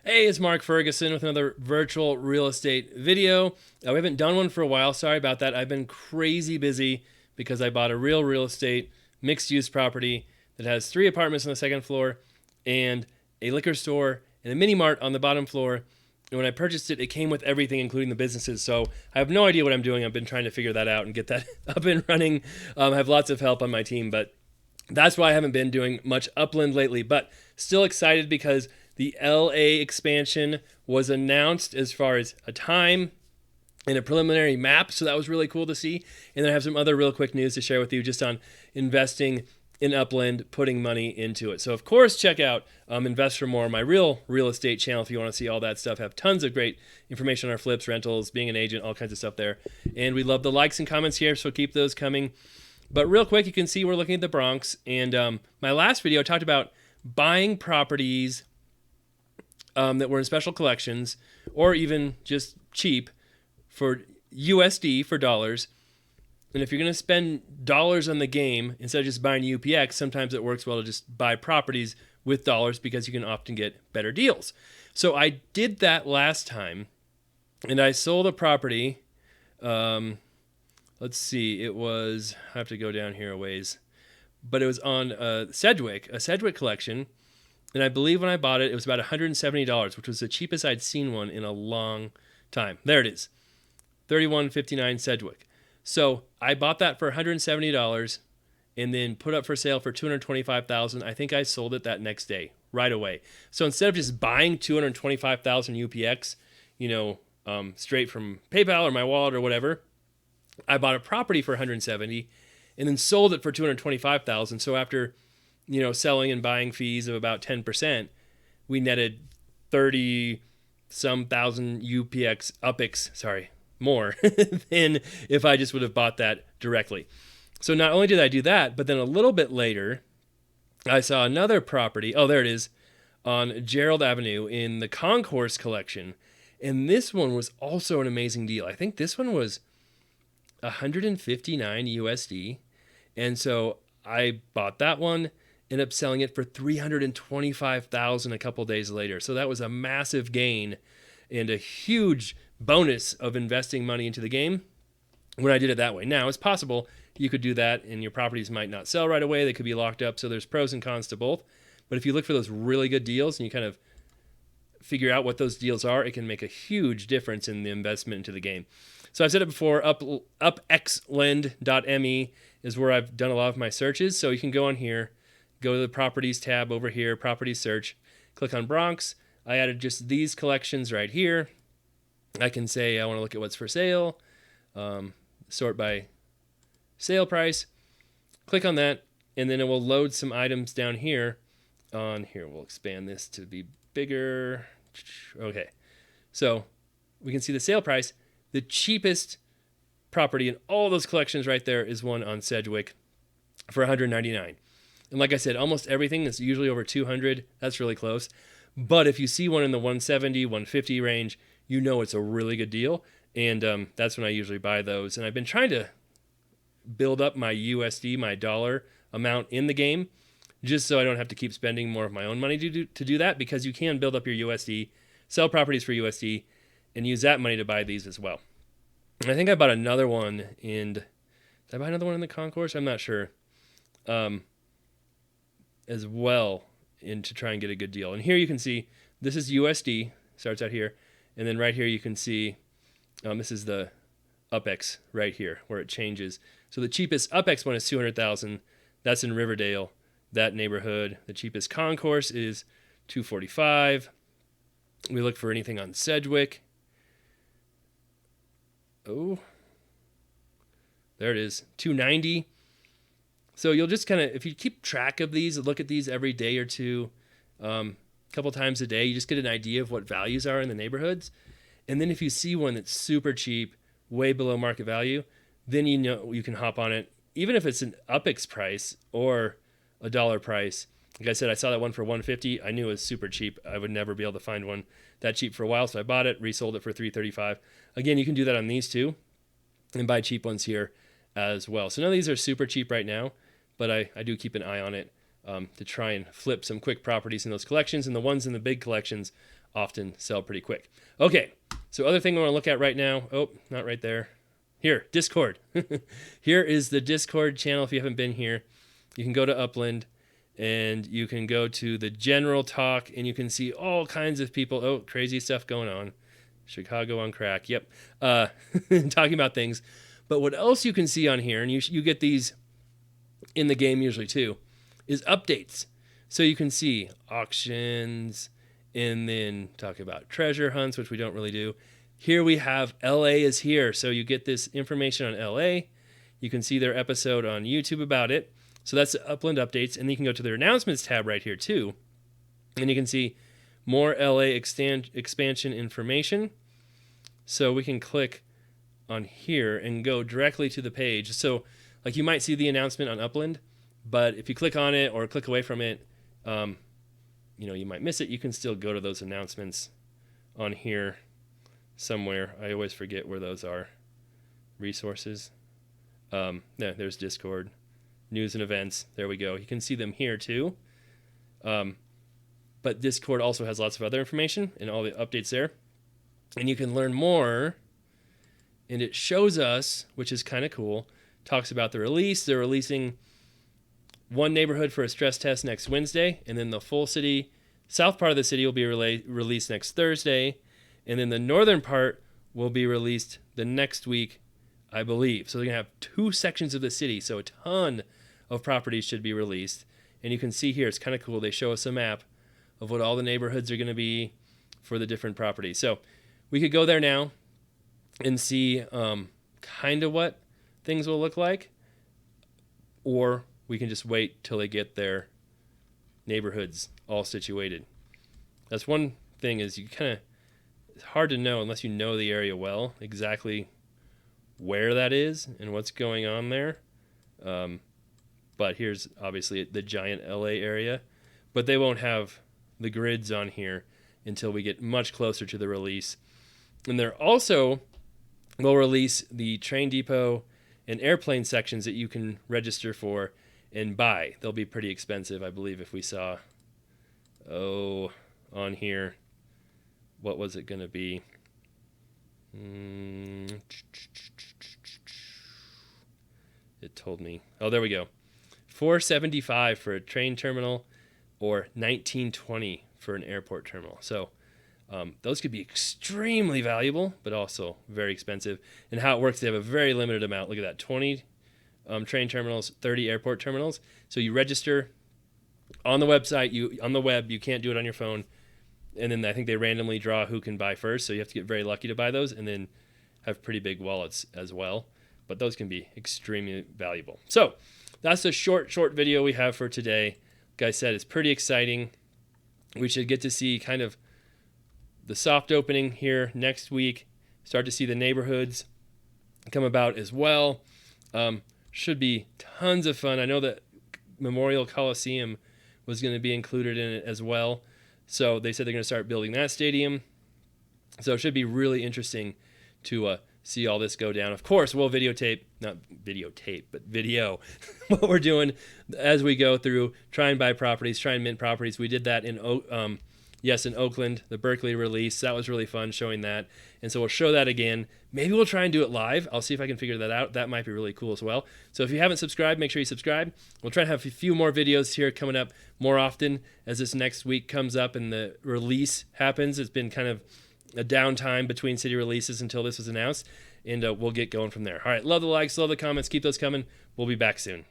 Hey, it's Mark Ferguson with another virtual real estate video. We haven't done one for a while. Sorry about that. I've been crazy busy because I bought a real estate mixed use property that has 3 apartments on the second floor and a liquor store and a mini mart on the bottom floor. And when I purchased it, it came with everything, including the businesses. So I have no idea what I'm doing. I've been trying to figure that out and get that up and running. I have lots of help on my team, but that's why I haven't been doing much Upland lately. But still excited because the LA expansion was announced as far as a time and a preliminary map, so that was really cool to see. And then I have some other real quick news to share with you just on investing in Upland, putting money into it. So of course, check out Invest for More, my real estate channel if you want to see all that stuff. Have tons of great information on our flips, rentals, being an agent, all kinds of stuff there. And we love the likes and comments here, so keep those coming. But real quick, you can see we're looking at the Bronx. And my last video, I talked about buying properties that were in special collections or even just cheap for USD, for dollars. And if you're going to spend dollars on the game, instead of just buying UPX, sometimes it works well to just buy properties with dollars because you can often get better deals. So I did that last time, and I sold a property. Let's see, it was, I have to go down here a ways, but it was on Sedgwick, a Sedgwick collection. And I believe when I bought it, it was about $170, which was the cheapest I'd seen one in a long time. There it is, $31.59 Sedgwick. So I bought that for $170 and then put up for sale for $225,000. I think I sold it that next day, right away. So instead of just buying $225,000 UPX, straight from PayPal or my wallet or whatever, I bought a property for $170 and then sold it for $225,000. So after selling and buying fees of about 10%, we netted 30 some thousand UPX more than if I just would have bought that directly. So not only did I do that, but then a little bit later, I saw another property. Oh, there it is, on Gerald Avenue in the Concourse collection. And this one was also an amazing deal. I think this one was 159 USD. And so I bought that one, ended up selling it for $325,000 a couple days later. So that was a massive gain and a huge bonus of investing money into the game when I did it that way. Now, it's possible you could do that and your properties might not sell right away. They could be locked up. So there's pros and cons to both. But if you look for those really good deals and you kind of figure out what those deals are, it can make a huge difference in the investment into the game. So I've said it before, upxlend.me is where I've done a lot of my searches. So you can go on here, go to the properties tab over here, properties search, click on Bronx. I added just these collections right here. I can say I want to look at what's for sale, sort by sale price, click on that, and then it will load some items down here. On here, we'll expand this to be bigger. Okay, so we can see the sale price. The cheapest property in all those collections right there is one on Sedgwick for $199. And like I said, almost everything is usually over $200. That's really close. But if you see one in the $170, $150 range, it's a really good deal. And that's when I usually buy those. And I've been trying to build up my USD, my dollar amount in the game, just so I don't have to keep spending more of my own money to do that, because you can build up your USD, sell properties for USD, and use that money to buy these as well. And I think I bought another one did I buy another one in the Concourse? I'm not sure. As well, to try and get a good deal. And here you can see, this is USD, starts out here. And then right here you can see, this is the UpX right here, where it changes. So the cheapest UpX one is $200,000. That's in Riverdale, that neighborhood. The cheapest Concourse is $245,000. We look for anything on Sedgwick. Oh, there it is, $290,000. So you'll just kind of, if you keep track of these, look at these every day or two, a couple times a day, you just get an idea of what values are in the neighborhoods. And then if you see one that's super cheap, way below market value, then you can hop on it, even if it's an UpX price or a dollar price. Like I said, I saw that one for $150. I knew it was super cheap. I would never be able to find one that cheap for a while, so I bought it, resold it for $335. Again, you can do that on these two and buy cheap ones here as well. So none of these are super cheap right now, but I do keep an eye on it to try and flip some quick properties in those collections. And the ones in the big collections often sell pretty quick. Okay, so other thing I want to look at right now. Oh, not right there. Here, Discord. Here is the Discord channel. If you haven't been here, you can go to Upland and you can go to the general talk and you can see all kinds of people. Oh, crazy stuff going on. Chicago on crack. Yep. Talking about things. But what else you can see on here, and you get these in the game usually too, is updates. So you can see auctions and then talk about treasure hunts, which we don't really do. Here we have LA is here. So you get this information on LA. You can see their episode on YouTube about it. So that's the Upland updates. And then you can go to their announcements tab right here too. And you can see more LA expansion information. So we can click on here and go directly to the page. So like you might see the announcement on Upland, but if you click on it or click away from it, you might miss it. You can still go to those announcements on here somewhere. I always forget where those are. Resources. There's Discord. News and events. There we go. You can see them here too. But Discord also has lots of other information and all the updates there. And you can learn more. And it shows us, which is kind of cool, talks about the release. They're releasing one neighborhood for a stress test next Wednesday. And then the full city, south part of the city will be released next Thursday. And then the northern part will be released the next week, I believe. So they're going to have 2 sections of the city. So a ton of properties should be released. And you can see here, it's kind of cool. They show us a map of what all the neighborhoods are going to be for the different properties. So we could go there now and see kind of what things will look like. Or we can just wait till they get their neighborhoods all situated. That's one thing is it's hard to know unless you know the area well exactly where that is and what's going on there. But here's obviously the giant LA area, but they won't have the grids on here until we get much closer to the release. And they're also will release the train depot and airplane sections that you can register for and buy. They'll be pretty expensive, I believe, if we saw, on here, what was it going to be? It told me. Oh, there we go. $475 for a train terminal or $19.20 for an airport terminal. So those could be extremely valuable, but also very expensive. And how it works, they have a very limited amount. Look at that, 20 train terminals, 30 airport terminals. So you register on the website. On the web, you can't do it on your phone. And then I think they randomly draw who can buy first. So you have to get very lucky to buy those and then have pretty big wallets as well. But those can be extremely valuable. So that's a short video we have for today. Like I said, it's pretty exciting. We should get to see kind of the soft opening here next week. Start to see the neighborhoods come about as well. Should be tons of fun. I know that Memorial Coliseum was going to be included in it as well. So they said they're going to start building that stadium. So it should be really interesting to see all this go down. Of course, we'll video what we're doing as we go through, try and buy properties, try and mint properties. We did that in Oakland, the Berkeley release. That was really fun showing that. And so we'll show that again. Maybe we'll try and do it live. I'll see if I can figure that out. That might be really cool as well. So if you haven't subscribed, make sure you subscribe. We'll try to have a few more videos here coming up more often as this next week comes up and the release happens. It's been kind of a downtime between city releases until this was announced. And we'll get going from there. All right, love the likes, love the comments. Keep those coming. We'll be back soon.